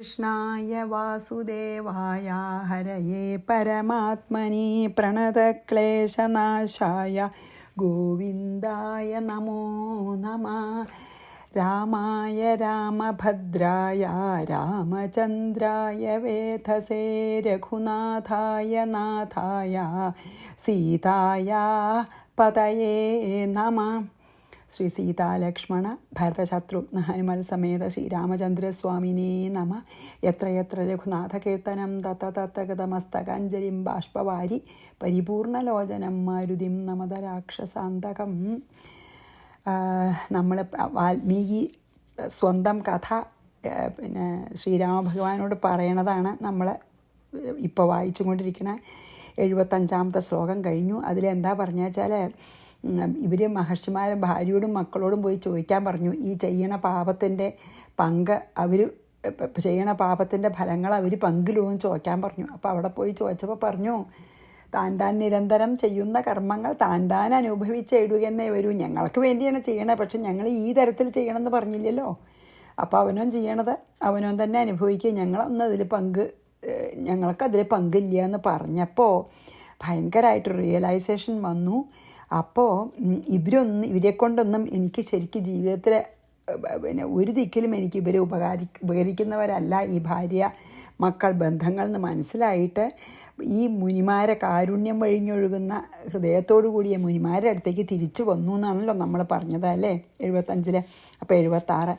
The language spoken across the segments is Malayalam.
കൃഷ്ണായ വാസുദേവായ ഹരയേ പരമാത്മനി പ്രണതക്ലേശനാശായ ഗോവിന്ദായ നമോ നമഃ. രാമായ രാമഭദ്രായ രാമചന്ദ്രായ വേധസേ രഘുനാഥായ നാഥായ സീതായ പതയേ നമഃ. ശ്രീ സീതാലക്ഷ്മണ ഭരതശത്രുഘ്ന ഹനുമൽ സമേത ശ്രീരാമചന്ദ്രസ്വാമിനേ നമ. യത്ര യത്ര രഘുനാഥകീർത്തനം തത്ത തത്തഗതമസ്തകാഞ്ജലിം ബാഷ്പവാരി പരിപൂർണലോചനം മാരുതിം നമത രാക്ഷസാന്തകം. നമ്മൾ വാൽമീകി സ്വന്തം കഥ ശ്രീരാമഭഗവാനോട് പറയണതാണ് നമ്മൾ ഇപ്പോൾ വായിച്ചു കൊണ്ടിരിക്കുന്ന 75-ാമത്തെ ശ്ലോകം കഴിഞ്ഞു. അതിലെന്താ പറഞ്ഞു വെച്ചാൽ, ഇവർ മഹർഷിമാരെ ഭാര്യയോടും മക്കളോടും പോയി ചോദിക്കാൻ പറഞ്ഞു. ഈ ചെയ്യണ പാപത്തിൻ്റെ പങ്ക് അവർ ചെയ്യണ പാപത്തിൻ്റെ ഫലങ്ങൾ അവർ പങ്കിടുമെന്ന് ചോദിക്കാൻ പറഞ്ഞു. അപ്പോൾ അവിടെ പോയി ചോദിച്ചപ്പോൾ പറഞ്ഞു, താൻ നിരന്തരം ചെയ്യുന്ന കർമ്മങ്ങൾ താൻ അനുഭവിച്ചിടുകയെന്നേ വരൂ. ഞങ്ങൾക്ക് വേണ്ടിയാണ് ചെയ്യണത്, പക്ഷെ ഞങ്ങൾ ഈ തരത്തിൽ ചെയ്യണമെന്ന് പറഞ്ഞില്ലല്ലോ. അപ്പോൾ അവനോൻ ചെയ്യണത് അവനോൻ തന്നെ അനുഭവിക്കുക, ഞങ്ങൾക്കതിൽ പങ്കില്ല എന്ന് പറഞ്ഞപ്പോൾ ഭയങ്കരമായിട്ട് റിയലൈസേഷൻ വന്നു. അപ്പോൾ ഇവരെ കൊണ്ടൊന്നും എനിക്ക് ശരിക്കും ജീവിതത്തിൽ ഒരു ദിക്കിലും എനിക്ക് ഇവരെ ഉപകരിക്കുന്നവരല്ല ഈ ഭാര്യ മക്കൾ ബന്ധങ്ങൾ എന്ന് മനസ്സിലായിട്ട് ഈ മുനിമാരെ കാരുണ്യം വഴിഞ്ഞൊഴുകുന്ന ഹൃദയത്തോടു കൂടിയ മുനിമാരുടെ അടുത്തേക്ക് തിരിച്ചു വന്നു എന്നാണല്ലോ നമ്മൾ പറഞ്ഞത് അല്ലേ 75. അപ്പോൾ 76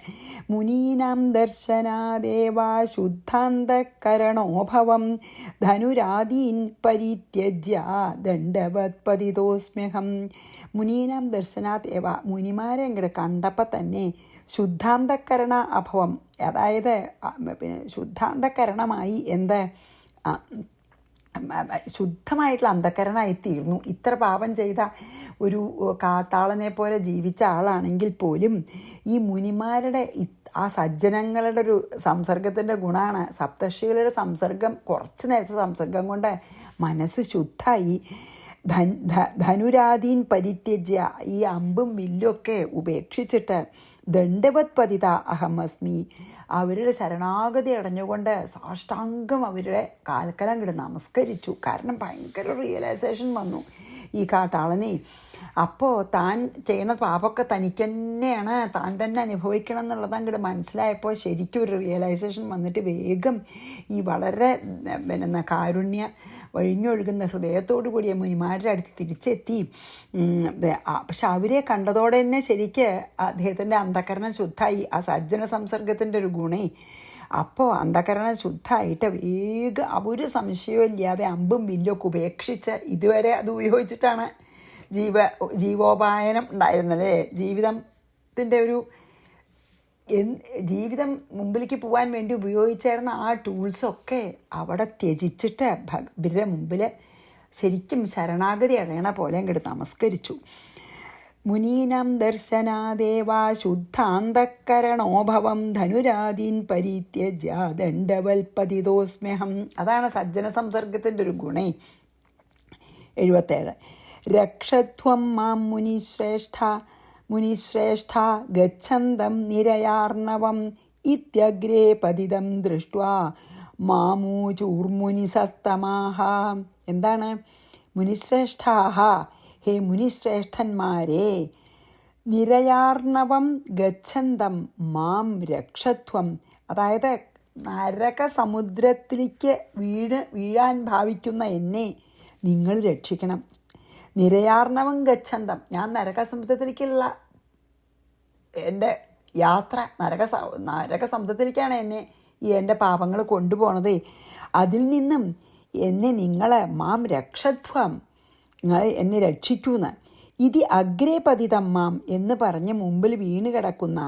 മുനീനാം ദർശനാദേവാ ശുദ്ധാന്തകരണോഭവം ധനുരാദീൻ പരിത്യജ്യ ദണ്ഡവത്പതിതോസ്മ്യഹം. മുനീനാം ദർശനാദേവ, മുനിമാരെ ഇങ്ങോട്ട് കണ്ടപ്പോൾ തന്നെ ശുദ്ധാന്തകരണ അഭവം, അതായത് ശുദ്ധാന്തകരണമായി ശുദ്ധമായിട്ടുള്ള അന്ധകരണമായി തീർന്നു. ഇത്ര പാപം ചെയ്ത ഒരു കാട്ടാളനെ പോലെ ജീവിച്ച ആളാണെങ്കിൽ പോലും ഈ മുനിമാരുടെ ആ സജ്ജനങ്ങളുടെ ഒരു സംസർഗത്തിൻ്റെ ഗുണമാണ്. സപ്തർഷികളുടെ സംസർഗം, കുറച്ച് നേരത്തെ സംസർഗം കൊണ്ട് മനസ്സ് ശുദ്ധമായി. ധനുരാദീൻ പരിത്യജ്യ, ഈ അമ്പും വില്ലുമൊക്കെ ഉപേക്ഷിച്ചിട്ട് ദണ്ഡവത് പതിത അഹമസ്മി, അവരുടെ ശരണാഗതി അടഞ്ഞുകൊണ്ട് സാഷ്ടാംഗം അവരുടെ കാൽക്കലം കിട നമസ്കരിച്ചു. കാരണം ഭയങ്കര റിയലൈസേഷൻ വന്നു ഈ കാട്ടാളനെ. അപ്പോൾ താൻ ചെയ്യുന്ന പാപമൊക്കെ തനിക്ക് തന്നെയാണ്, താൻ തന്നെ അനുഭവിക്കണം എന്നുള്ളത് അങ്ങോട്ട് മനസ്സിലായപ്പോൾ ശരിക്കും ഒരു റിയലൈസേഷൻ വന്നിട്ട് വേഗം ഈ വളരെ കാരുണ്യ വഴിഞ്ഞൊഴുകുന്ന ഹൃദയത്തോടു കൂടിയ മുനിമാരുടെ അടുത്ത് തിരിച്ചെത്തി. പക്ഷെ അവരെ കണ്ടതോടെ തന്നെ ശരിക്ക് അദ്ദേഹത്തിൻ്റെ അന്ധകരണം ശുദ്ധമായി. ആ സജ്ജന സംസർഗത്തിൻ്റെ ഒരു ഗുണേ. അപ്പോൾ അന്ധകരണം ശുദ്ധമായിട്ട് വേഗം ഒരു സംശയവും ഇല്ലാതെ അമ്പും വില്ലൊക്കെ ഉപേക്ഷിച്ച്, ഇതുവരെ അത് ഉപയോഗിച്ചിട്ടാണ് ജീവോപായനം ഉണ്ടായിരുന്നല്ലേ, ജീവിതത്തിൻ്റെ ഒരു ജീവിതം മുമ്പിലേക്ക് പോകാൻ വേണ്ടി ഉപയോഗിച്ചായിരുന്ന ആ ടൂൾസൊക്കെ അവിടെ ത്യജിച്ചിട്ട് ഇവരുടെ മുമ്പിൽ ശരിക്കും ശരണാഗതി അടയണ പോലെ അങ്ങോട്ട് നമസ്കരിച്ചു. മുനീനാം ദർശനാദേവാ ശുദ്ധാന്തകരണോഭവം ധനുരാദീൻ പരിത്യജ്യ ദണ്ഡവൽപതിതോസ്മ്യഹം. അതാണ് സജ്ജന സംസർഗത്തിൻ്റെ ഒരു ഗുണേ. 77 രക്ഷത്വം മാം മുനിശ്രേഷ്ഠ ഗച്ഛന്തം നിരയാർണവം ഇത്യഗ്രേ പതിതം ദൃഷ്ട്വാ മാമൂചൂർമുനിസത്തമാഹ. എന്താണ്? മുനിശ്രേഷ്ഠാഹ, ഹേ മുനിശ്രേഷ്ഠന്മാരെ, നിരയാർണവം ഗച്ഛന്തം മാം രക്ഷത്വം, അതായത് നരകസമുദ്രത്തിലേക്ക് വീഴാൻ ഭാവിക്കുന്ന എന്നെ നിങ്ങൾ രക്ഷിക്കണം. നിരയാർണവം ഗച്ഛന്തം, ഞാൻ നരകസമുദ്രത്തിലേക്കുള്ള എൻ്റെ യാത്ര, നരകസമുദ്രത്തിലേക്കാണ് എൻ്റെ പാപങ്ങൾ കൊണ്ടുപോണത്. അതിൽ നിന്നും നിങ്ങൾ മാം രക്ഷത്വം, നിങ്ങൾ എന്നെ രക്ഷിക്കൂന്ന്. ഇതി അഗ്രേ പതിതം മാം എന്ന് പറഞ്ഞ് മുമ്പിൽ വീണ് കിടക്കുന്ന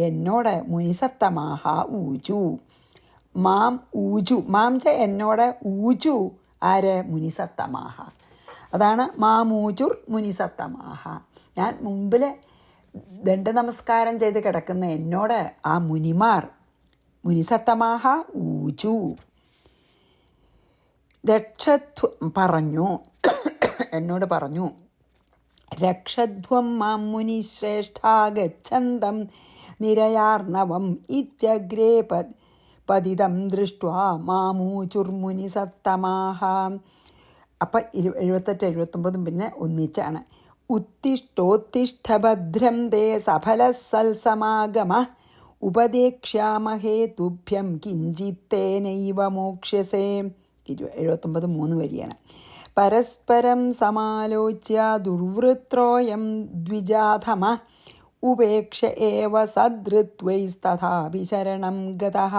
എന്നോട് മുനിസത്തമാഹ ഊജു. മാം ഊജു, മാം ച എന്നോട് ഊജു. ആര്? മുനിസത്തമാഹ. അതാണ് മാമൂചുർ മുനിസത്തമാഹ. ഞാൻ മുമ്പിൽ ദണ്ഡ നമസ്കാരം ചെയ്ത് കിടക്കുന്ന എന്നോട് ആ മുനിമാർ മുനിസത്തമാഹ ഊജു എന്നോട് പറഞ്ഞു, രക്ഷധ്വം മാം മുനിശ്രേഷ്ഠ ഗച്ഛന്തം നിരയാർണവം ഇത്യഗ്രേ പതിതം ദൃഷ്ട്വാ മാമൂചുർമുനി സത്തമാഹ. അപ്പം 78 79 പിന്നെ ഒന്നിച്ചാണ്. ഉത്തിഷ്ഠോത്തിഷ്ഠ ഭദ്രം തേ സഫല സൽസമാഗമ ഉപദേക്ഷ്യാമഹേ തുഭ്യം കിഞ്ചിത്തേനൈവ മോക്ഷ്യസേ. 79 3 വരിയാണ്. പരസ്പരം സമാലോച്യ ദുർവൃത്രോയം ദ്വിജാധമ ഉപേക്ഷ ഏവ സദൃത്വൈസ്തഥാപി ശരണം ഗതഃ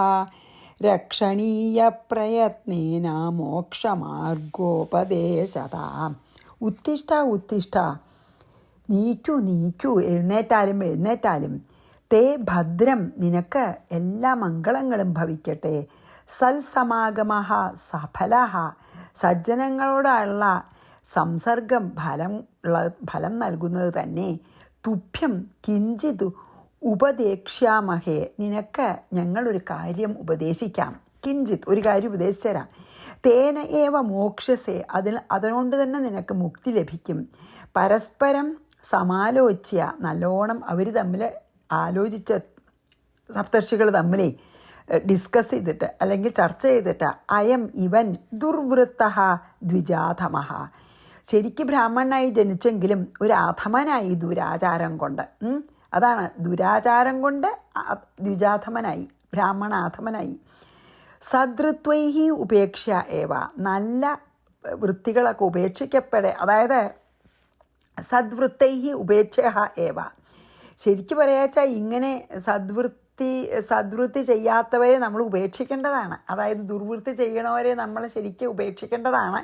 രക്ഷണീയ പ്രയത്നേന മോക്ഷമാർഗോപദേശതാം. ഉത്തിഷ്ഠ ഉത്തിഷ്ഠ, നീക്കൂ നീക്കൂ, എഴുന്നേറ്റാലും എഴുന്നേറ്റാലും. തേ ഭദ്രം, നിനക്ക് എല്ലാ മംഗളങ്ങളും ഭവിക്കട്ടെ. സൽസമാഗമ സഫല, സജ്ജനങ്ങളോടുള്ള സംസർഗം ഫലം നൽകുന്നത് തന്നെ. തുഭ്യം കിഞ്ചിത് ഉപദേക്ഷ്യാമഹേ, നിനക്ക് ഞങ്ങളൊരു കാര്യം ഉപദേശിക്കാം. കിഞ്ചിത്, ഒരു കാര്യം ഉപദേശിച്ചു തരാം. തേന ഏവ മോക്ഷസേ, അതുകൊണ്ട് തന്നെ നിനക്ക് മുക്തി ലഭിക്കും. പരസ്പരം സമാലോച്യ, നല്ലോണം അവർ തമ്മിൽ ആലോചിച്ച സപ്തർഷികൾ തമ്മിൽ ഡിസ്കസ് ചെയ്തിട്ട് അല്ലെങ്കിൽ ചർച്ച ചെയ്തിട്ട് അയം ഇവൻ ദുർവൃത്ത ദ്വിജാധമ, ശരിക്ക് ബ്രാഹ്മണനായി ജനിച്ചെങ്കിലും ഒരു അധമനായി ദുരാചാരം കൊണ്ട്. അതാണ്, ദുരാചാരം കൊണ്ട് ദ്വിജാധമനായി, ബ്രാഹ്മണാധമനായി. സദൃത്വൈഹി ഉപേക്ഷ ഏവ, നല്ല വൃത്തികളൊക്കെ അതായത് സദ്വൃത്തൈഹി ഉപേക്ഷ ഏവ, ശരിക്കും പറയാച്ചാൽ ഇങ്ങനെ സദ്വൃത്തി ചെയ്യാത്തവരെ നമ്മൾ ഉപേക്ഷിക്കേണ്ടതാണ്. അതായത് ദുർവൃത്തി ചെയ്യണവരെ നമ്മൾ ശരിക്കും ഉപേക്ഷിക്കേണ്ടതാണ്.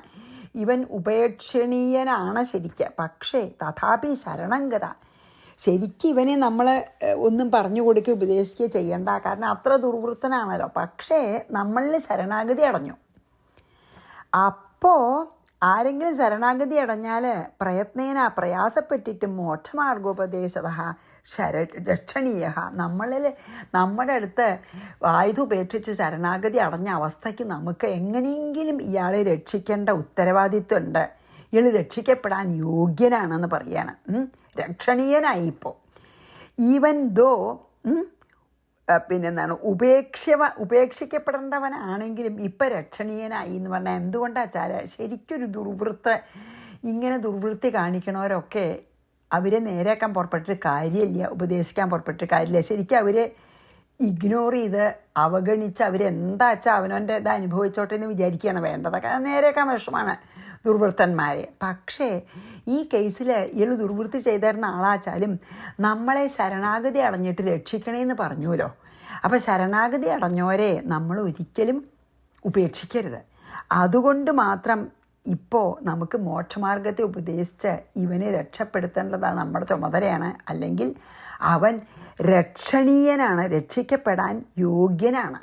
ഇവൻ ഉപേക്ഷണീയനാണ് ശരിക്കും. പക്ഷേ തഥാപി ശരണംഗത, ശരിക്കും ഇവനെ നമ്മൾ ഒന്നും പറഞ്ഞു കൊടുക്കുക ഉപദേശിക്കുകയോ ചെയ്യണ്ട, കാരണം അത്ര ദുർവൃത്തനാണല്ലോ. പക്ഷേ നമ്മളിൽ ശരണാഗതി അടഞ്ഞു. അപ്പോൾ ആരെങ്കിലും ശരണാഗതി അടഞ്ഞാൽ പ്രയത്നേന, പ്രയാസപ്പെട്ടിട്ട് മോക്ഷമാർഗോപദേശത രക്ഷണീയ, നമ്മുടെ അടുത്ത് ആയുധം ഉപേക്ഷിച്ച് ശരണാഗതി അടഞ്ഞ അവസ്ഥയ്ക്ക് നമുക്ക് എങ്ങനെയെങ്കിലും ഇയാളെ രക്ഷിക്കേണ്ട ഉത്തരവാദിത്വമുണ്ട്. ഇയാൾ രക്ഷിക്കപ്പെടാൻ യോഗ്യനാണെന്ന് പറയാണ്. രക്ഷണീയനായി ഇപ്പോൾ. ഈവൻ ദോ പിന്നെന്താണ് ഉപേക്ഷിക്കപ്പെടേണ്ടവനാണെങ്കിലും ഇപ്പം രക്ഷണീയനായി എന്ന് പറഞ്ഞാൽ എന്തുകൊണ്ടാച്ചാൽ ശരിക്കൊരു ഇങ്ങനെ ദുർവൃത്തി കാണിക്കണവരൊക്കെ അവരെ നേരെയാക്കാൻ പുറപ്പെട്ടിട്ട് കാര്യമില്ല, ഉപദേശിക്കാൻ പുറപ്പെട്ടിട്ട് കാര്യമില്ല. ശരിക്കും അവരെ ഇഗ്നോർ ചെയ്ത് അവഗണിച്ച് അവരെന്താ വെച്ചാൽ അവനവൻ്റെ ഇത് അനുഭവിച്ചോട്ടെ എന്ന് വിചാരിക്കുകയാണ് വേണ്ടത്. കാരണം നേരെയാക്കാൻ വിഷമാണ് ദുർവൃത്തന്മാരെ. പക്ഷേ ഈ കേസിൽ ഇയാൾ ദുർവൃത്തി ചെയ്തിരുന്ന ആളാച്ചാലും നമ്മളെ ശരണാഗതി അടഞ്ഞിട്ട് രക്ഷിക്കണേന്ന് പറഞ്ഞുല്ലോ. അപ്പോൾ ശരണാഗതി അടഞ്ഞവരെ നമ്മൾ ഒരിക്കലും ഉപേക്ഷിക്കരുത്. അതുകൊണ്ട് മാത്രം ഇപ്പോൾ നമുക്ക് മോക്ഷമാർഗത്തെ ഉപദേശിച്ച് ഇവനെ രക്ഷപ്പെടുത്തേണ്ടതാണ് നമ്മുടെ ചുമതലയാണ്. അല്ലെങ്കിൽ അവൻ രക്ഷണീയനാണ്, രക്ഷിക്കപ്പെടാൻ യോഗ്യനാണ്.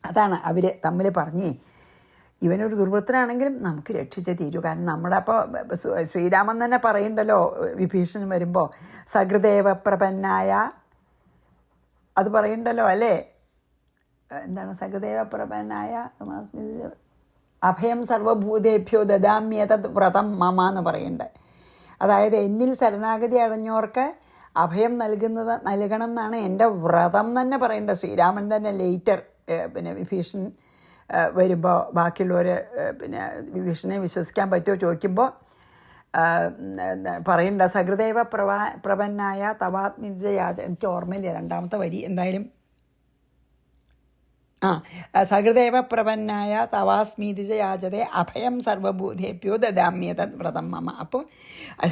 അതാണ് അവർ തമ്മിൽ പറഞ്ഞേ. ഇവനൊരു ദുർവൃത്തനാണെങ്കിലും നമുക്ക് രക്ഷിച്ചേ തീരൂ. കാരണം നമ്മുടെ അപ്പോൾ ശ്രീരാമൻ തന്നെ പറയുന്നുണ്ടല്ലോ വിഭീഷണൻ വരുമ്പോൾ, സഹൃദേവ പ്രപന്നായ, അത് പറയുന്നുണ്ടല്ലോ അല്ലേ, എന്താണ് സഹൃദേവ പ്രപന്നായ അഭയം സർവഭൂതേഭ്യോ ദദാമ്യതത് വ്രതം മമ എന്ന് പറയുന്നുണ്ട്. അതായത് എന്നിൽ ശരണാഗതി അടഞ്ഞവർക്ക് അഭയം നൽകണം എന്നാണ് എൻ്റെ വ്രതം തന്നെ പറയുന്നുണ്ട് ശ്രീരാമൻ തന്നെ. ലേറ്റർ പിന്നെ വിഭീഷൺ വരുമ്പോൾ ബാക്കിയുള്ളവർ പിന്നെ വിഭീഷണനെ വിശ്വസിക്കാൻ പറ്റുമോ ചോദിക്കുമ്പോൾ പറയുന്നുണ്ട്, സഹൃദേവ പ്രപന്നായ തവാത്മിജയാച, എനിക്ക് ഓർമ്മയില്ല രണ്ടാമത്തെ വരി, എന്തായാലും സഹൃദേവ പ്രപന്നായ തവാസ്മീതിജയാചതേ അഭയം സർവഭൂതേഭ്യോ ദദാമ്യതത് വ്രതം മമ. അപ്പോൾ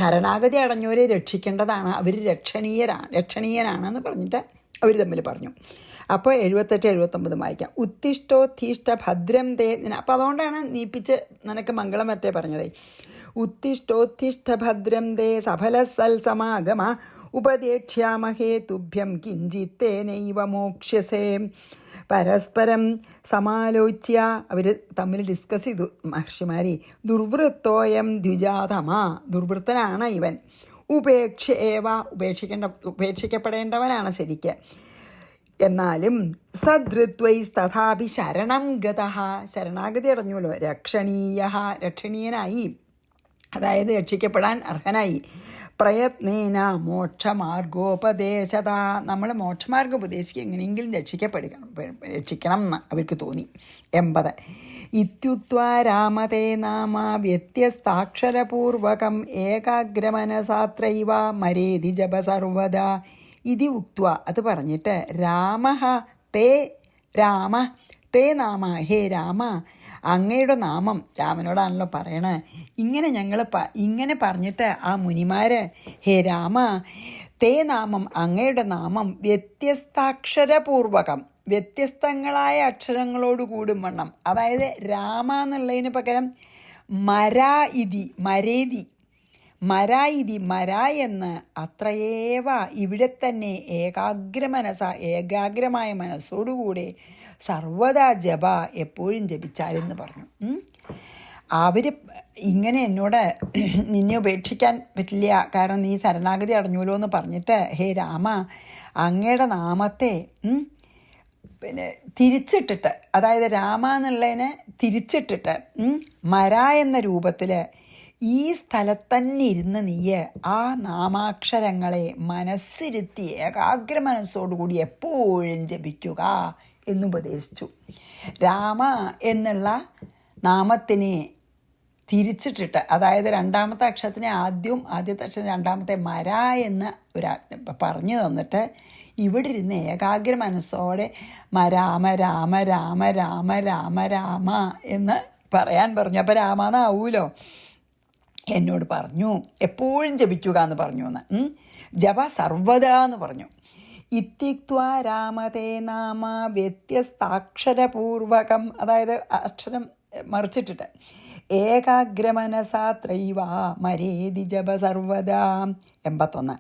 ശരണാഗതി അടഞ്ഞവരെ രക്ഷിക്കേണ്ടതാണ്, അവർ രക്ഷണീയനാണെന്ന് പറഞ്ഞിട്ട് അവർ തമ്മിൽ പറഞ്ഞു. അപ്പോൾ 78 79 വായിക്കാം. ഉത്തിഷ്ഠോത്തിഷ്ഠ ഭദ്രം തേ, അപ്പോൾ അതുകൊണ്ടാണ് നീപ്പിച്ച് നിനക്ക് മംഗളം വരട്ടെ പറഞ്ഞത്. ഉത്തിഷ്ഠോത്തിഷ്ഠ ഭദ്രം തേ സഫല സൽസമാഗമ ഉപദേക്ഷ്യാമഹേ തുഭ്യം കിഞ്ചിത്തേനൈവ മോക്ഷ്യസേ. പരസ്പരം സമാലോച്യ, അവർ തമ്മിൽ ഡിസ്കസ് ചെയ്തു മഹർഷിമാരി. ദുർവൃത്തോയം ദ്വിജാതമ, ദുർവൃത്തനാണ് ഇവൻ. ഉപേക്ഷ ഏവ, ഉപേക്ഷിക്കപ്പെടേണ്ടവനാണ് ശരിക്ക്. എന്നാലും സദൃത്വൈസ്തഥാപി ശരണം ഗതഃ, ശരണാഗതി അടഞ്ഞുവല്ലോ. രക്ഷണീയനായി, അതായത് രക്ഷിക്കപ്പെടാൻ അർഹനായി. പ്രയത്നേന മോക്ഷമാർഗോപദേശത. നമ്മൾ മോക്ഷമാർഗം ഉപദേശിക്കുക എങ്ങനെയെങ്കിലും രക്ഷിക്കണം എന്ന് അവർക്ക് തോന്നി. 80 ഇത്യുക്ത്വാ രാമതേ നാമ വ്യത്യസ്താക്ഷരപൂർവകം ഏകാഗ്രമനസാത്രൈവ മരേതി ജപ സർവദാ ഇതി ഉക്ത്വ. അത് പറഞ്ഞിട്ട് രാമ തേ നാമ, ഹേ രാമ, അങ്ങയുടെ നാമം, രാമനോടാണല്ലോ പറയണേ. ഇങ്ങനെ പറഞ്ഞിട്ട് ആ മുനിമാര്, ഹേ രാമ, തേ നാമം, അങ്ങയുടെ നാമം, വ്യത്യസ്താക്ഷരപൂർവകം, വ്യത്യസ്തങ്ങളായ അക്ഷരങ്ങളോടുകൂടും വണ്ണം. അതായത് രാമ എന്നുള്ളതിന് പകരം മരായിതി മര എന്ന് അത്രയേവ ഇവിടെ തന്നെ ഏകാഗ്രമായ മനസ്സോടുകൂടെ സർവദാ ജപ, എപ്പോഴും ജപിച്ചാലെന്ന് പറഞ്ഞു. അവർ ഇങ്ങനെ എന്നോട് നിന്നെ ഉപേക്ഷിക്കാൻ പറ്റില്ല, കാരണം നീ ശരണാഗതി അടഞ്ഞൂലോ എന്ന് പറഞ്ഞിട്ട്, ഹേ രാമ, അങ്ങയുടെ നാമത്തെ തിരിച്ചിട്ടിട്ട്, അതായത് രാമ എന്നുള്ളതിനെ തിരിച്ചിട്ടിട്ട് മര എന്ന രൂപത്തിൽ ഈ സ്ഥലത്തന്നെ ഇരുന്ന് നീയ് ആ നാമാക്ഷരങ്ങളെ മനസ്സിരുത്തി ഏകാഗ്ര മനസ്സോടുകൂടി എപ്പോഴും ജപിക്കുക എന്നുപദേശിച്ചു. രാമ എന്നുള്ള നാമത്തിനെ തിരിച്ചിട്ടിട്ട്, അതായത് രണ്ടാമത്തെ അക്ഷരത്തിനെ ആദ്യത്തെ അക്ഷരം രണ്ടാമത്തെ മര എന്ന് പറഞ്ഞു തന്നിട്ട് ഇവിടെ ഇരുന്ന് ഏകാഗ്ര മനസ്സോടെ രാമ രാമ രാമ രാമ രാമ രാമ എന്ന് പറയാൻ പറഞ്ഞു. അപ്പോൾ രാമാന്നാവൂലോ. എന്നോട് പറഞ്ഞു എപ്പോഴും ജപിക്കുക എന്ന് പറഞ്ഞു എന്ന്. ജപ സർവദാ എന്ന് പറഞ്ഞു. ഇത്യുക്ത്വാ രാമതേ നാമ വ്യത്യസ്താക്ഷരപൂർവകം, അതായത് അക്ഷരം മറിച്ചിട്ടിട്ട്, ഏകാഗ്രമനസാത്രൈവ മരേതി ജപ സർവദാ. 81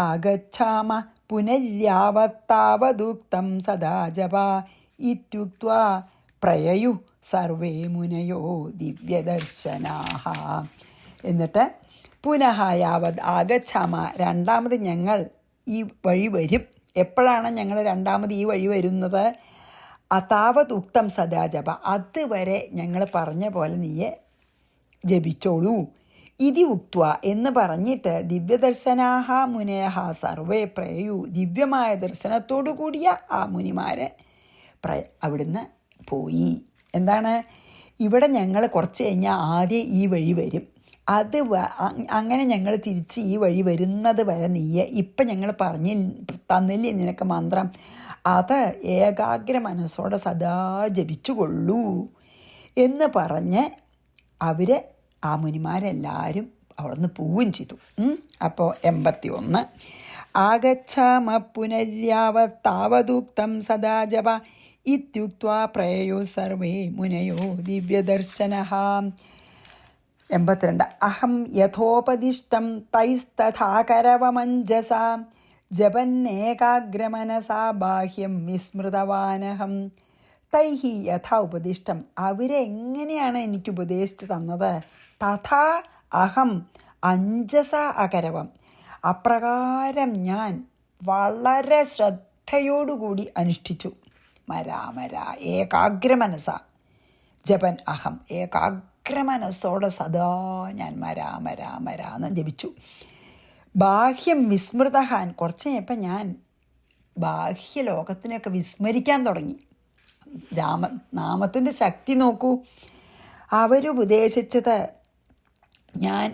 ആഗച്ഛാമ പുനര്യാവത്താവദുക്തം സദാ ജപ ഇത്യുക്ത്വാ പ്രയയു സർവേ മുനയോ ദിവ്യദർശനാഹ. എന്നിട്ട് പുനഃ യാവത് ആഗച്ഛാമ, രണ്ടാമത് ഞങ്ങൾ ഈ വഴി വരും. എപ്പോഴാണ് ഞങ്ങൾ രണ്ടാമത് ഈ വഴി വരുന്നത്? അതാവത് ഉക്തം സദാ ജപ, അതുവരെ ഞങ്ങൾ പറഞ്ഞ പോലെ നീയെ ജപിച്ചോളൂ. ഇതി ഉക്ത്വ എന്ന് പറഞ്ഞിട്ട് ദിവ്യദർശനാഹ മുനയഹ സർവേ പ്രയു, ദിവ്യമായ ദർശനത്തോടു കൂടിയ ആ മുനിമാരെ അവിടുന്ന് പോയി. എന്താണ്? ഇവിടെ ഞങ്ങൾ കുറച്ച് കഴിഞ്ഞാൽ ആദ്യം ഈ വഴി വരും, അങ്ങനെ ഞങ്ങൾ തിരിച്ച് ഈ വഴി വരുന്നത് വരെ നീയെ ഇപ്പം ഞങ്ങൾ തന്നില്ലേ നിനക്ക് മന്ത്രം, അത് ഏകാഗ്ര മനസ്സോടെ സദാ ജപിച്ചുകൊള്ളൂ എന്ന് പറഞ്ഞ് ആ മുനിമാരെല്ലാവരും അവിടുന്ന് പോവുകയും ചെയ്തു. അപ്പോൾ 81 ആഗച്ഛാമ പുനര്യാവത്താവദുക്തം സദാ ജപ ഇത്യുക്ത്വാ പ്രയയോ സർവേ മുനയോ ദിവ്യദർശനഃ. 82 അഹം യഥോപദിഷ്ടം തൈസ്തഥാകരവമഞ്ജസ ജപന്നേകാഗ്രമനസാ ബാഹ്യം വിസ്മൃതവാനഹം. തൈഹി യഥാ ഉപദിഷ്ടം, അവരെങ്ങനെയാണ് എനിക്ക് ഉപദേശിച്ച് തന്നത്, തഥാ അഹം അഞ്ജസ അകരവം, അപ്രകാരം ഞാൻ വളരെ ശ്രദ്ധയോടുകൂടി അനുഷ്ഠിച്ചു. മരാമര ഏകാഗ്രമനസ ജപൻ അഹം, ഏകാഗ്രമനസ്സോടെ സദാ ഞാൻ രാമ രാമ എന്ന് ജപിച്ചു. ബാഹ്യം വിസ്മൃതഹാൻ, കുറച്ച് കഴിഞ്ഞപ്പോൾ ഞാൻ ബാഹ്യലോകത്തിനെയൊക്കെ വിസ്മരിക്കാൻ തുടങ്ങി. നാമത്തിൻ്റെ ശക്തി നോക്കൂ. അവരുപദേശിച്ചത് ഞാൻ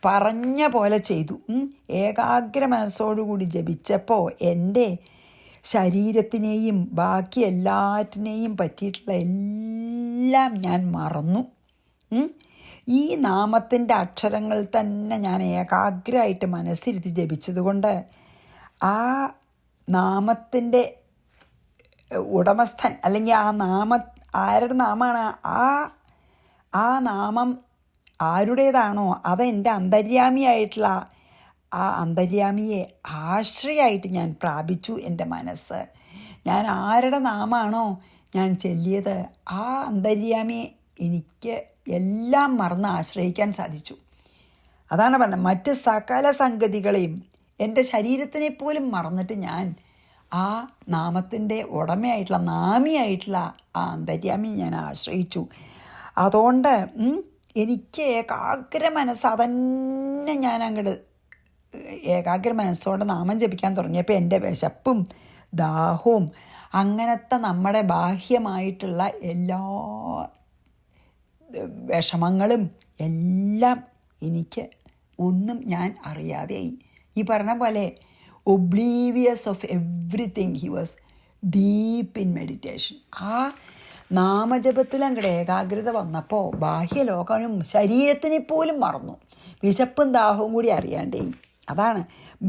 പറഞ്ഞ പോലെ ചെയ്തു. ഏകാഗ്ര മനസ്സോടുകൂടി ജപിച്ചപ്പോൾ എൻ്റെ ശരീരത്തിനെയും ബാക്കി എല്ലാറ്റിനെയും പറ്റിയിട്ടുള്ള എല്ലാം ഞാൻ മറന്നു. ഈ നാമത്തിൻ്റെ അക്ഷരങ്ങൾ തന്നെ ഞാൻ ഏകാഗ്രമായിട്ട് മനസ്സിരുത്തി ജപിച്ചതുകൊണ്ട് ആ നാമത്തിൻ്റെ ഉടമസ്ഥൻ, അല്ലെങ്കിൽ ആരുടെ നാമമാണ് ആ നാമം ആരുടേതാണോ അതെൻ്റെ അന്തര്യാമിയായിട്ടുള്ള ആ അന്തര്യാമിയെ ആശ്രയമായിട്ട് ഞാൻ പ്രാപിച്ചു. എൻ്റെ മനസ്സ്, ഞാൻ ആരുടെ നാമാണോ ഞാൻ ചൊല്ലിയത് ആ അന്തര്യാമിയെ എനിക്ക് എല്ലാം മറന്ന് ആശ്രയിക്കാൻ സാധിച്ചു. അതാണ് പറഞ്ഞത്, മറ്റ് സകല സംഗതികളെയും എൻ്റെ ശരീരത്തിനെ പോലും മറന്നിട്ട് ഞാൻ ആ നാമത്തിൻ്റെ ഉടമയായിട്ടുള്ള നാമിയായിട്ടുള്ള ആ അന്തര്യാമി ഞാൻ ആശ്രയിച്ചു. അതുകൊണ്ട് എനിക്ക് ഏകാഗ്ര മനസ്സ് അതന്നെ ഞാൻ അങ്ങോട്ട് ഏകാഗ്ര മനസ്സോടെ നാമം ജപിക്കാൻ തുടങ്ങിയപ്പോൾ എൻ്റെ വിശപ്പും ദാഹവും അങ്ങനത്തെ നമ്മുടെ ബാഹ്യമായിട്ടുള്ള എല്ലാ വിഷമങ്ങളും എല്ലാം എനിക്ക് ഒന്നും ഞാൻ അറിയാതെയായി. ഈ പറഞ്ഞ പോലെ oblivious of everything. He was deep in meditation. ആ നാമജപത്തിൽ അങ്ങോട്ട് ഏകാഗ്രത വന്നപ്പോൾ ബാഹ്യലോകനും ശരീരത്തിനെ പോലും മറന്നു. വിശപ്പും ദാഹവും കൂടി അറിയാണ്ടേ. അതാണ്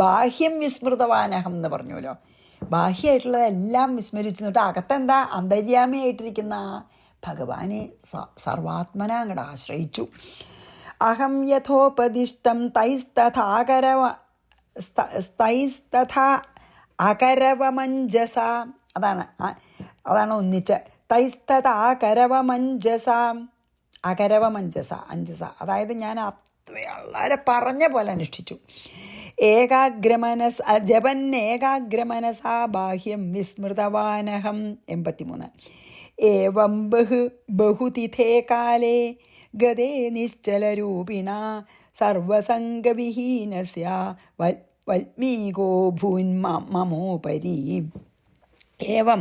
ബാഹ്യം വിസ്മൃതവാനഹം എന്ന് പറഞ്ഞല്ലോ. ബാഹ്യമായിട്ടുള്ളതെല്ലാം വിസ്മരിച്ചു എന്നിട്ട് അകത്തെന്താ അന്തര്യാമിയായിട്ടിരിക്കുന്ന ഭഗവാനെ സർവാത്മന അങ്ങോട്ട് ആശ്രയിച്ചു. അഹം യഥോപദിഷ്ടം തൈസ്തഥാ അകരവമഞ്ജസ. അതാണ് ഒന്നിച്ച് തൈസ്തഥാകരവമഞ്ജസ. അഞ്ജസ അതായത് ഞാൻ വളരെ പറഞ്ഞ പോലെ അനുഷ്ഠിച്ചു. ഏകാഗ്രമനസ് ജപൻ ഏകാഗ്രമനസാ ബാഹ്യം വിസ്മൃതവാനഹം. 83. ഏവം ബഹുതിഥേ കാലേ ഗതേ നിശ്ചലരൂപിണ സർവസംഗവിഹീനസ്യ വൽമീകോ ഭൂന്മമോപരി. ഏവം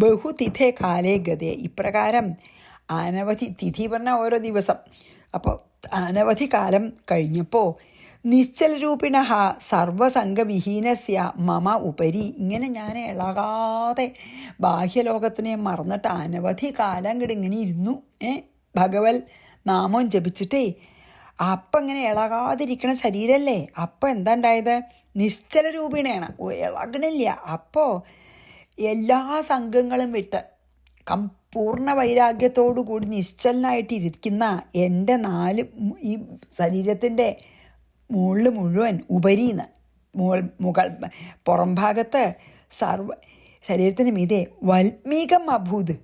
ബഹുതിഥേ കാലേ ഗതേ. ഇപ്രകാരം അനവധി, തിഥി പറഞ്ഞ ഓരോ ദിവസം, അപ്പോൾ അനവധി കാലം കഴിഞ്ഞപ്പോൾ നിശ്ചലരൂപിണ സർവസംഗവിഹീനസ്യ മമ ഉപരി. ഇങ്ങനെ ഞാൻ ഇളകാതെ ബാഹ്യലോകത്തിനെ മറന്നിട്ട് അനവധി കാലം കൂടി ഇങ്ങനെ ഇരുന്നു. ഭഗവത് നാമം ജപിച്ചിട്ടേ അപ്പം ഇങ്ങനെ ഇളകാതിരിക്കണ ശരീരമല്ലേ. അപ്പം എന്താ ഉണ്ടായത്? നിശ്ചല രൂപീണയാണ്, ഇളകണില്ല. അപ്പോൾ എല്ലാ സംഘങ്ങളും വിട്ട് പൂർണ്ണ വൈരാഗ്യത്തോടു കൂടി നിശ്ചലനായിട്ടിരിക്കുന്ന എൻ്റെ ഈ ശരീരത്തിൻ്റെ മുകളിൽ മുഴുവൻ ഉപരിന്ന് മുകൾ പുറം ഭാഗത്ത് ശരീരത്തിന് മീതെ വൽമീകം അഭൂത്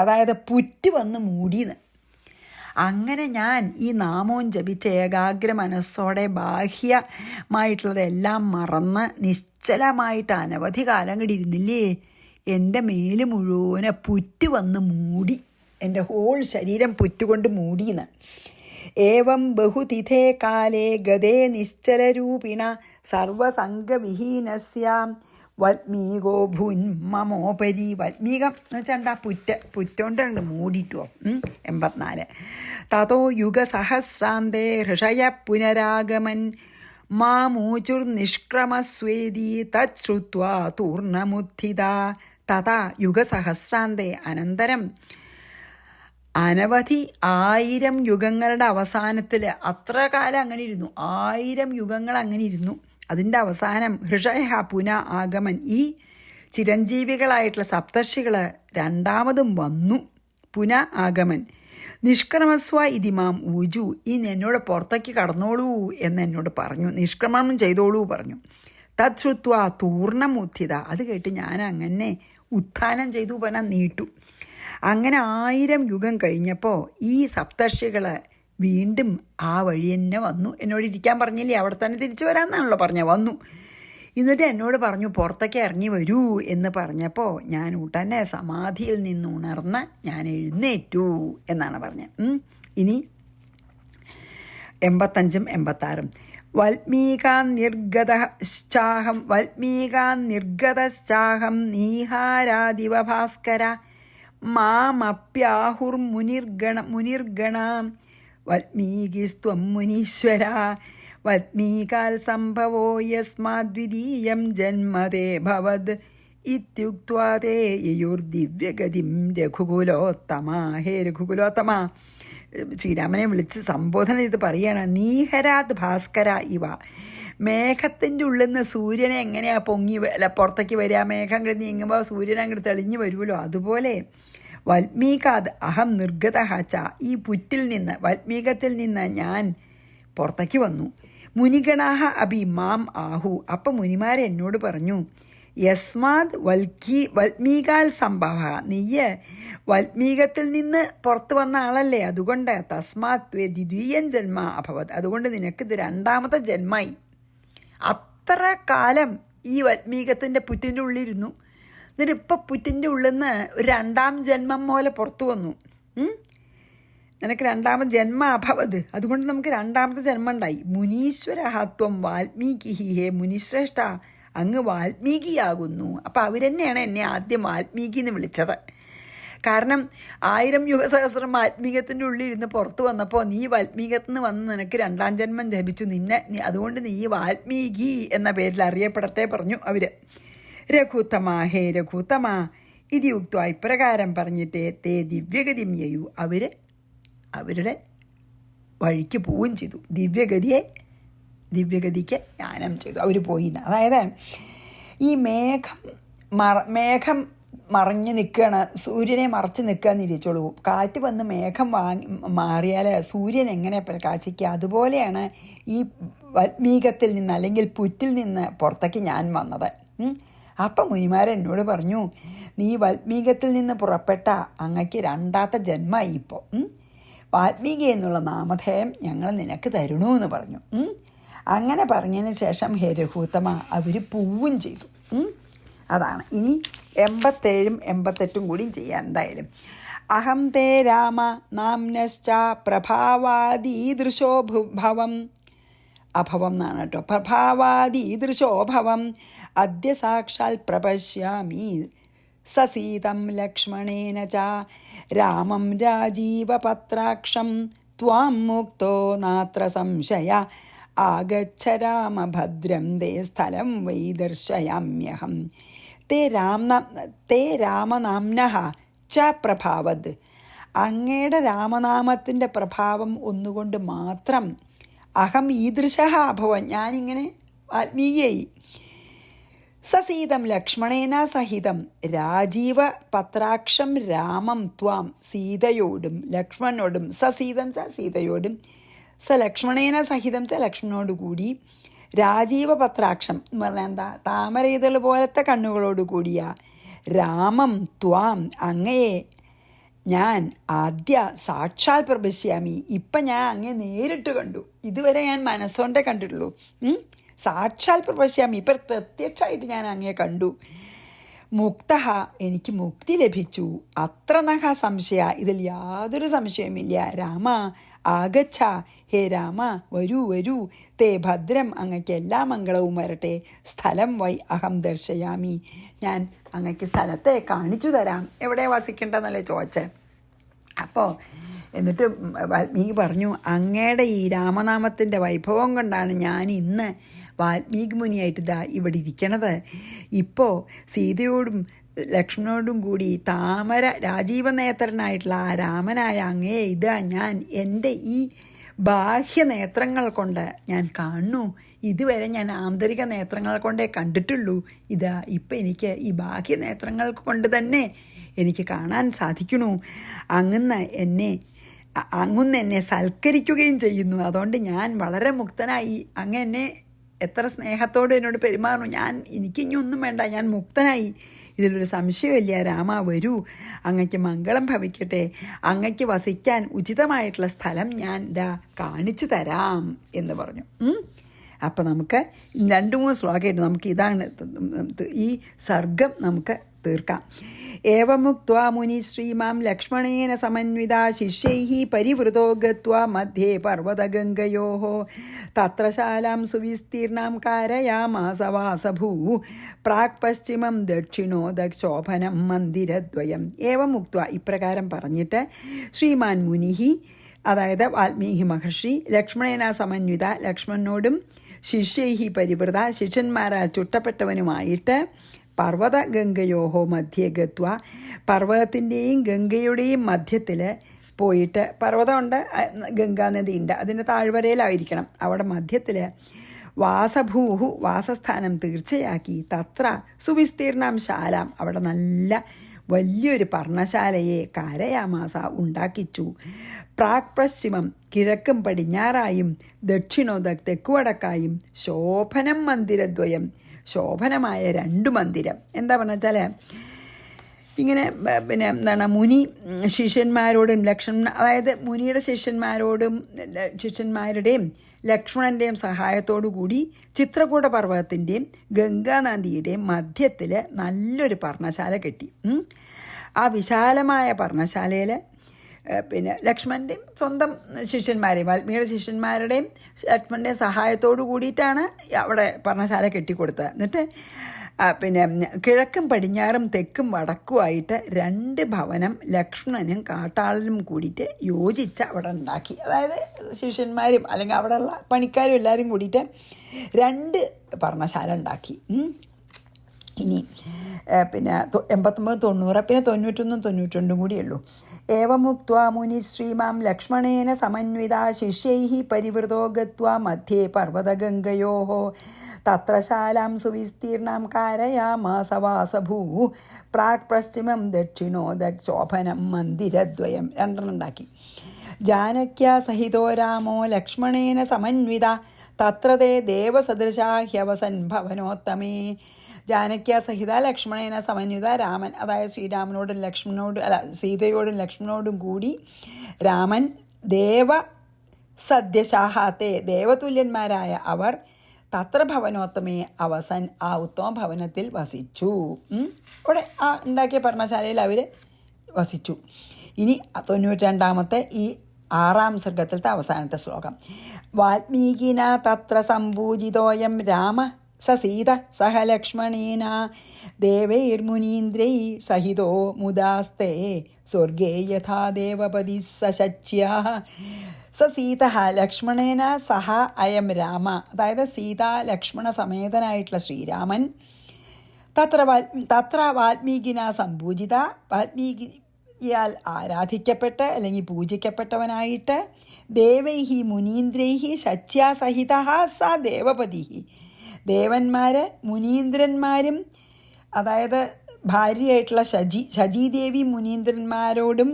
അതായത് പുറ്റ് വന്ന് മൂടിയെന്ന്. അങ്ങനെ ഞാൻ ഈ നാമവും ജപിച്ച ഏകാഗ്ര മനസ്സോടെ ബാഹ്യമായിട്ടുള്ളതെല്ലാം മറന്ന് നിശ്ചലമായിട്ട് അനവധി കാലം കൂടി ഇരുന്നില്ലേ, എൻ്റെ മേല് മുഴുവനെ പുറ്റ് വന്ന് മൂടി. എൻ്റെ ഹോൾ ശരീരം പുറ്റുകൊണ്ട് മൂടിയെന്ന്. ഏവം ബഹുതിഥേ കാലേ ഗതേ നിശ്ചലരൂപിണ സർവസംഗവിഹീനസ്യാം വൽമീകോ ഭൂൻ മമോപരി. വൽമീകം എന്ന് വെച്ചാൽ എന്താ? പുറ്റോണ്ട് മൂടിയിട്ടുവോ. 84. തതോ യുഗസഹസ്രാന്തേ ഹൃഷയ പുനരാഗമൻ മാമൂചുർനിഷ്ക്രമസ്വേദി തച്ഛ്രുത്വാ തൂർണമുത്ഥിത. തഥാ യുഗസഹസ്രാന്തേ, അനന്തരം അനവധി 1000 യുഗങ്ങളുടെ അവസാനത്തിൽ, അത്ര കാലം അങ്ങനെ ഇരുന്നു, 1000 യുഗങ്ങൾ അങ്ങനെ ഇരുന്നു. അതിൻ്റെ അവസാനം ഹൃഷയ പുന ആഗമൻ, ഈ ചിരഞ്ജീവികളായിട്ടുള്ള സപ്തർഷികൾ രണ്ടാമതും വന്നു. പുന ആഗമൻ നിഷ്ക്രമസ്വ ഇതിമാം ഊജു, ഇനി എന്നോട് പുറത്തേക്ക് കടന്നോളൂ എന്ന് എന്നോട് പറഞ്ഞു, നിഷ്ക്രമണം ചെയ്തോളൂ പറഞ്ഞു. തത്ശ്രുത്വ തൂർണമുത്ഥിത, അത് കേട്ട് ഞാൻ അങ്ങനെ ഉത്ഥാനം ചെയ്തു, പറഞ്ഞാൽ നീട്ടു. അങ്ങനെ 1000 യുഗം കഴിഞ്ഞപ്പോൾ ഈ സപ്തർഷികൾ വീണ്ടും ആ വഴി തന്നെ വന്നു. എന്നോട് ഇരിക്കാൻ പറഞ്ഞില്ലേ, അവിടെ തന്നെ തിരിച്ചു വരാമെന്നാണല്ലോ പറഞ്ഞത്. വന്നു. എന്നിട്ട് എന്നോട് പറഞ്ഞു പുറത്തേക്ക് ഇറങ്ങി വരൂ എന്ന് പറഞ്ഞപ്പോൾ ഞാൻ ഉടനെ സമാധിയിൽ നിന്ന് ഉണർന്ന് ഞാൻ എഴുന്നേറ്റു എന്നാണ് പറഞ്ഞത്. ഇനി 85 86. വൽമീകാൻ നിർഗതശ്ചാഹം നീഹാരാദിവ ഭാസ്കര മാമപ്യാഹുർമുനിർഗണ വൽമീകിസ്ത്വം മുനീശ്വര വൽമീകാൽ സംഭവോ യസ്മാദ്വിതീയം ജന്മതേ ഭവത് ഇത്യുക്ത്വാ തേ യയുർദിവ്യഗതിം രഘുകുലോത്തമ. ഹേ രഘുകുലോത്തമ, ശ്രീരാമനെ വിളിച്ച് സംബോധന ചെയ്ത് പറയുകയാണ്. നീഹരാത് ഭാസ്കര ഇവ. മേഘത്തിൻ്റെ ഉള്ളിൽ നിന്ന് സൂര്യനെ എങ്ങനെയാ പുറത്തേക്ക് വരിക? മേഘം അങ്ങോട്ട് നീങ്ങുമ്പോൾ സൂര്യൻ അങ്ങോട്ട് തെളിഞ്ഞു വരുമല്ലോ. അതുപോലെ വൽമീകാത് അഹം നിർഗതഹച്ച, ഈ പുറ്റിൽ നിന്ന്, വൽമീകത്തിൽ നിന്ന് ഞാൻ പുറത്തേക്ക് വന്നു. മുനിഗണാഹ അഭി മാം ആഹു, അപ്പം മുനിമാരെ എന്നോട് പറഞ്ഞു, യസ്മാത് വൽമീകാൽ സംഭവ, നീയ് വൽമീകത്തിൽ നിന്ന് പുറത്ത് വന്ന ആളല്ലേ, അതുകൊണ്ട് തസ്മാത് ദ്വിതീയൻ ജന്മ അഭവത്, അതുകൊണ്ട് നിനക്കിത് രണ്ടാമത്തെ ജന്മായി. അത്ര കാലം ഈ വൽമീകത്തിൻ്റെ പുറ്റിൻ്റെ ഉള്ളിലിരുന്നു. എന്നിട്ട് ഇപ്പം പുറ്റിൻ്റെ ഉള്ളിൽ നിന്ന് ഒരു രണ്ടാം ജന്മം പോലെ പുറത്തു വന്നു. നിനക്ക് രണ്ടാമത് ജന്മ അഭവത്, അതുകൊണ്ട് നമുക്ക് രണ്ടാമത്തെ ജന്മം ഉണ്ടായി. മുനീശ്വരഹത്വം വാൽമീകി ഹേ മുനിശ്രേഷ്ഠ, അങ്ങ് വാൽമീകിയാകുന്നു. അപ്പം അവർ തന്നെയാണ് എന്നെ ആദ്യം വാൽമീകി എന്ന് വിളിച്ചത്. കാരണം 1000 യുഗസഹസ്രം വാൽമീകത്തിൻ്റെ ഉള്ളിൽ ഇരുന്ന് പുറത്ത് വന്നപ്പോൾ നീ വാൽമീകത്തിൽ നിന്ന് വന്ന് നിനക്ക് രണ്ടാം ജന്മം ലഭിച്ചു, അതുകൊണ്ട് നീ വാൽമീകി എന്ന പേരിൽ അറിയപ്പെടട്ടെ പറഞ്ഞു അവർ. രഘുത്തമ ഹേ രഘുത്തമ ഇതി ഉക്ത, ഇപ്രകാരം പറഞ്ഞിട്ട് തേ ദിവ്യഗതിം യയു, അവരുടെ വഴിക്ക് പോവുകയും ചെയ്തു. ദിവ്യഗതിക്ക് ജ്ഞാനം ചെയ്തു, അവർ പോയി. അതായത് ഈ മേഘം മറഞ്ഞ് നിൽക്കുകയാണ്, സൂര്യനെ മറച്ച് നിൽക്കുകയെന്ന് ഇരിച്ചോളൂ. കാറ്റ് വന്ന് മേഘം മാറിയാൽ സൂര്യൻ എങ്ങനെ പ്രകാശിക്കുക, അതുപോലെയാണ് ഈ വാൽമീകത്തിൽ നിന്ന് അല്ലെങ്കിൽ പുറ്റിൽ നിന്ന് പുറത്തേക്ക് ഞാൻ വന്നത്. അപ്പം മുനിമാരെന്നോട് പറഞ്ഞു, നീ വാൽമീകത്തിൽ നിന്ന് പുറപ്പെട്ട അങ്ങക്ക് രണ്ടാമത്തെ ജന്മമായി ഇപ്പോൾ. വാൽമീകി എന്നുള്ള നാമധേയം ഞങ്ങൾ നിനക്ക് തരണു പറഞ്ഞു. അങ്ങനെ പറഞ്ഞതിന് ശേഷം ഹേ രഘുത്തമ അവർ പോവുകയും ചെയ്തു. അതാണ് ഇനി 87 88 കൂടിയും ചെയ്യാൻ. എന്തായാലും അഹം തേ രാമ നാംനശ്ച പ്രഭാവാദീദൃശോ ഭവം, അഭവം എന്നാണ് കേട്ടോ, പ്രഭാവാദീദൃശോ ഭവം അദ്യ സാക്ഷാൽ പ്രപശ്യാമി സസീതം ലക്ഷ്മണേന ച രാമം രാജീവപത്രാക്ഷം ത്വാം മുക്തോ നാത്ര സംശയ ആഗച്ഛ രാമഭദ്രം തേ സ്ഥലം വൈ ദർശയാമ്യഹം. തേ രാമനാംനഃ ച പ്രഭാവത്, അങ്ങയുടെ രാമനാമത്തിൻ്റെ പ്രഭാവം ഒന്നുകൊണ്ട് മാത്രം അഹം ഈദൃശ അഭവം, ഞാനിങ്ങനെ വാൽമീകിയായി. സസീതം ലക്ഷ്മണേന സഹിതം രാജീവ പത്രാക്ഷം രാമം ത്വാം, സീതയോടും ലക്ഷ്മണനോടും, സസീതം ച സീതയോടും, ലക്ഷ്മണേന സഹിതം ച ലക്ഷ്മണനോടുകൂടി, രാജീവ പത്രാക്ഷം എന്ന് പറഞ്ഞാൽ എന്താ, താമരയിതൾ പോലത്തെ കണ്ണുകളോട് കൂടിയ രാമം ത്വാം, അങ്ങയെ ഞാൻ ആദ്യ സാക്ഷാൽ പ്രപശ്യാമി, ഇപ്പം ഞാൻ അങ്ങയെ നേരിട്ട് കണ്ടു. ഇതുവരെ ഞാൻ മനസ്സുകൊണ്ടേ കണ്ടിട്ടുള്ളൂ. സാക്ഷാൽ പ്രപശ്യാമി, ഇപ്പം പ്രത്യക്ഷമായിട്ട് ഞാൻ അങ്ങയെ കണ്ടു. മുക്ത, എനിക്ക് മുക്തി ലഭിച്ചു. അത്ര നഹ സംശയ, ഇതിൽ യാതൊരു സംശയമില്ല. രാമ ആഗച്ഛ, ഹേ രാമ വരൂ വരൂ. തേ ഭദ്രം, അങ്ങയ്ക്ക് എല്ലാ മംഗളവും വരട്ടെ. സ്ഥലം വൈ അഹം ദർശയാമി, ഞാൻ അങ്ങയ്ക്ക് സ്ഥലത്തെ കാണിച്ചു തരാം. എവിടെ വസിക്കേണ്ടതെന്നല്ലേ ചോദിച്ചേ. അപ്പോൾ എന്നിട്ട് വാൽമീകി പറഞ്ഞു, അങ്ങയുടെ ഈ രാമനാമത്തിൻ്റെ വൈഭവം കൊണ്ടാണ് ഞാൻ ഇന്ന് വാൽമീകി മുനിയായിട്ട് ഇവിടെ ഇരിക്കണത്. ഇപ്പോൾ സീതയോടും ലക്ഷ്മണനോടും കൂടി താമര രാജീവനേത്രനായിട്ടുള്ള ആ രാമനായ അങ്ങയെ ഇതാ ഞാൻ എൻ്റെ ഈ ബാഹ്യനേത്രങ്ങൾ കൊണ്ട് ഞാൻ കാണുന്നു. ഇതുവരെ ഞാൻ ആന്തരിക നേത്രങ്ങൾ കൊണ്ടേ കണ്ടിട്ടുള്ളൂ. ഇതാ ഇപ്പം എനിക്ക് ഈ ബാഹ്യനേത്രങ്ങൾ കൊണ്ട് തന്നെ എനിക്ക് കാണാൻ സാധിക്കണു. അങ്ങുന്ന് എന്നെ സൽക്കരിക്കുകയും ചെയ്യുന്നു. അതുകൊണ്ട് ഞാൻ വളരെ മുക്തനായി. അങ്ങ് എന്നെ എത്ര സ്നേഹത്തോട് എന്നോട് പെരുമാറുന്നു. എനിക്കിനി ഒന്നും വേണ്ട, ഞാൻ മുക്തനായി. ഇതിലൊരു സംശയമില്ല. രാമ വരൂ, അങ്ങയ്ക്ക് മംഗളം ഭവിക്കട്ടെ. അങ്ങയ്ക്ക് വസിക്കാൻ ഉചിതമായിട്ടുള്ള സ്ഥലം ഞാൻ കാണിച്ചു തരാം എന്ന് പറഞ്ഞു. അപ്പം നമുക്ക് 2-3 ശ്ലോകമായിട്ട് നമുക്ക് ഇതാണ് ഈ സർഗം നമുക്ക് തീർക്കാം. ഏവമുക്ത്വാ മുനി ശ്രീമാം ലക്ഷ്മണേന സമന്വിത ശിഷ്യൈഃ പരിവൃതോ ഗത്വാ മധ്യേ പർവ്വതഗംഗയോഃ തത്ര ശാലാം സുവിസ്തീർണാം കാരയാമാസ വാസഭൂ പ്രാക് പശ്ചിമം ദക്ഷിണോ ശോഭനം മന്ദിരദ്വയം. ഏവമുക്ത്വാ, ഇപ്രകാരം പറഞ്ഞിട്ട് ശ്രീമാൻ മുനിഹി, അതായത് വാൽമീകി മഹർഷി, ലക്ഷ്മണേന സമന്വിത, ലക്ഷ്മണനോടും ശിഷ്യൈഹി പരിവൃത, ശിഷ്യന്മാരാൽ ചുട്ടപ്പെട്ടവനുമായിട്ട് പർവ്വത ഗംഗയോഹോ മധ്യേ ഗത്വ, പർവ്വതത്തിൻ്റെയും ഗംഗയുടെയും മധ്യത്തിൽ പോയിട്ട്, പർവ്വതമുണ്ട്, ഗംഗാനദിയുണ്ട്, അതിൻ്റെ താഴ്വരയിലായിരിക്കണം, അവിടെ മധ്യത്തിൽ വാസഭൂഹു, വാസസ്ഥാനം തീർച്ചയാക്കി, തത്ര സുവിസ്തീർണം ശാലാം, അവിടെ നല്ല വലിയൊരു പർണശാലയെ കാരയാമാസ ഉണ്ടാക്കിച്ചു. പ്രാക് പശ്ചിമം, കിഴക്കും പടിഞ്ഞാറായും, ദക്ഷിണോ തെക്കുവടക്കായും, ശോഭനം മന്ദിരദ്വയം, ശോഭനമായ 2 മന്ദിരം. എന്താ പറഞ്ഞാൽ ഇങ്ങനെ പിന്നെ എന്താണ്, മുനി ശിഷ്യന്മാരോടും അതായത് മുനിയുടെ ശിഷ്യന്മാരുടെയും ലക്ഷ്മണൻ്റെയും സഹായത്തോടു കൂടി ചിത്രകൂട പർവ്വതത്തിൻ്റെയും ഗംഗാനദിയുടെയും മധ്യത്തിൽ നല്ലൊരു പർണശാല കെട്ടി. ആ വിശാലമായ പർണശാലയിൽ പിന്നെ ലക്ഷ്മണൻ്റെയും സ്വന്തം ശിഷ്യന്മാരെയും വാൽമീകിയുടെ ശിഷ്യന്മാരുടെയും ലക്ഷ്മണൻ്റെയും സഹായത്തോടു കൂടിയിട്ടാണ് അവിടെ പർണശാല കെട്ടിക്കൊടുത്തത്. എന്നിട്ട് പിന്നെ കിഴക്കും പടിഞ്ഞാറും തെക്കും വടക്കുമായിട്ട് 2 ഭവനം ലക്ഷ്മണനും കാട്ടാളനും കൂടിയിട്ട് യോജിച്ച് അവിടെ ഉണ്ടാക്കി. അതായത് ശിഷ്യന്മാരും അല്ലെങ്കിൽ അവിടെയുള്ള പണിക്കാരും എല്ലാവരും കൂടിയിട്ട് 2 പർണശാല ഉണ്ടാക്കി. ഇനി പിന്നെ 89, 90, പിന്നെ 91, 92 കൂടിയുള്ളൂ. ഏവമുക്ത്വാ മുനി ശ്രീമാം ലക്ഷ്മണേന സമന്വിത ശിഷ്യൈ പരിവൃതോ ഗത്വാ മധ്യേ പർവ്വതഗംഗയോ തത്ര ശാലാം സുവിസ്തീർണം കാരയാമാസ വാസഭൂ പ്രാക് പശ്ചിമം ദക്ഷിണോ ശോഭനം മന്ദിരദ്വയം 2 ഉണ്ടാക്കി. ജാനക്യാ സഹിതോ രാമോ ലക്ഷ്മണേന സമന്വിത തത്ര തേ ദേവസദൃശാ ഹ്യവസൻ ഭവനോത്തമേ. ജാനക്യ സഹിത ലക്ഷ്മണേന സമന്വിത രാമൻ, അതായത് ശ്രീരാമനോടും സീതയോടും ലക്ഷ്മണനോടും കൂടി രാമൻ സദ്യശാഹാത്തെ ദേവതുല്യന്മാരായ അവർ തത്ര ഭവനോത്തമേ അവസൻ ആ ഉത്തമ ഭവനത്തിൽ വസിച്ചു. അവിടെ ആ ഉണ്ടാക്കിയ പർണശാലയിൽ അവർ വസിച്ചു. ഇനി 92ാമത്തെ ഈ 6ാം സർഗത്തിലത്തെ അവസാനത്തെ ശ്ലോകം. വാൽമീകിന തത്ര സംപൂജിതോയം രാമ സീത സഹ ലക്ഷ്മണേന ദേവൈർമുനീന്ദ്രൈ സഹിതോ മുദാസ്തേ സ്വർഗേ യഥാ ദേവപതി സശച്യ. സീത ലക്ഷ്മണേന സഹ അയം രാമ, അതായത് സീത ലക്ഷ്മണ സമേതനായിട്ടുള്ള ശ്രീരാമൻ തത്ര വാൽമീകിന സംപൂജിത, വാൽമീകിയാൽ ആരാധിക്കപ്പെട്ട് അല്ലെങ്കിൽ പൂജിക്കപ്പെട്ടവനായിട്ട് ദേവൈഹി മുനീന്ദ്രൈഹി ശച്യാസഹിത സ ദേവപതി, ദേവന്മാർ മുനീന്ദ്രന്മാരും അതായത് ഭാര്യയായിട്ടുള്ള ശചീദേവി മുനീന്ദ്രന്മാരോടും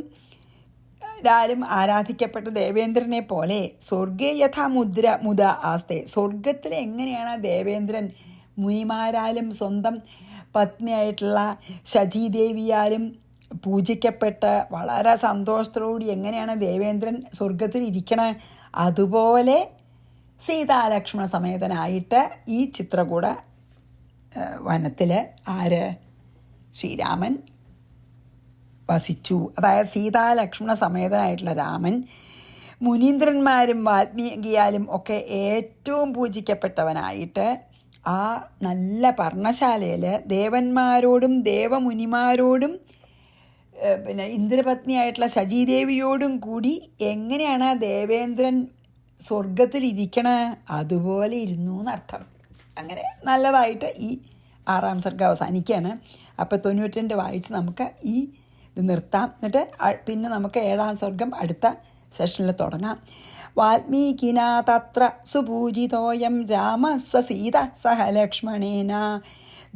രാരും ആരാധിക്കപ്പെട്ട ദേവേന്ദ്രനെ പോലെ സ്വർഗേ യഥാ മുദ ആസ്തേ, സ്വർഗത്തിൽ എങ്ങനെയാണ് ദേവേന്ദ്രൻ മുനിമാരാലും സ്വന്തം പത്നിയായിട്ടുള്ള ശചീദേവിയാലും പൂജിക്കപ്പെട്ട് വളരെ സന്തോഷത്തോടുകൂടി എങ്ങനെയാണ് ദേവേന്ദ്രൻ സ്വർഗത്തിൽ ഇരിക്കണേ, അതുപോലെ സീതാലക്ഷ്മണ സമേതനായിട്ട് ഈ ചിത്രകൂട വനത്തിൽ ശ്രീരാമൻ വസിച്ചു. അതായത് സീതാലക്ഷ്മണ സമേതനായിട്ടുള്ള രാമൻ മുനീന്ദ്രന്മാരും വാൽമീകിയാലും ഒക്കെ ഏറ്റവും പൂജിക്കപ്പെട്ടവനായിട്ട് ആ നല്ല പർണശാലയിൽ ദേവന്മാരോടും ദേവമുനിമാരോടും പിന്നെ ഇന്ദ്രപത്നിയായിട്ടുള്ള ശചീദേവിയോടും കൂടി എങ്ങനെയാണ് ദേവേന്ദ്രൻ സ്വർഗത്തിലിരിക്കണ അതുപോലെ ഇരുന്നു എന്നർത്ഥം. അങ്ങനെ നല്ലതായിട്ട് ഈ 6ാം സർഗം അവസാനിക്കുകയാണ്. അപ്പോൾ 92 വായിച്ച് നമുക്ക് ഈ ഇത് നിർത്താം. എന്നിട്ട് പിന്നെ നമുക്ക് 7ാം സർഗം അടുത്ത സെഷനിൽ തുടങ്ങാം. വാൽമീകിന തത്ര സുപൂജിതോയം രാമ സീത സഹ ലക്ഷ്മണേന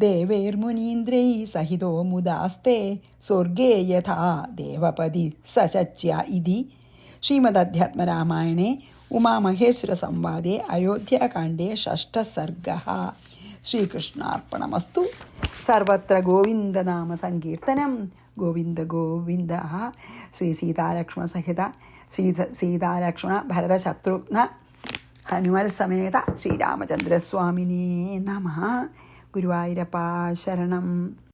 ദേവൈർമുനീന്ദ്രൈ സഹിതോ മുദാസ്തേ സ്വർഗേ യഥാ ദേവപതി സശച്യ ഇതി ശ്രീമദധ്യാത്മരാമായണേ ഉമാമഹേശ്വരസംവാദേ അയോധ്യാകാണ്ഡേ 6ഠ സർഗഃ. ശ്രീകൃഷ്ണാർപ്പണമസ്തു. സർവത്ര ഗോവിന്ദനാമ സങ്കീർത്തനം. ഗോവിന്ദ ഗോവിന്ദ. ശ്രീ സീതാലക്ഷ്മണസഹിത സീതാലക്ഷ്മണ ഭരതശത്രുഘ്ന ഹനുമൽ സമേത ശ്രീരാമചന്ദ്രസ്വാമിനേ നമഃ. ഗുരുവായൂരപ്പാ ശരണം.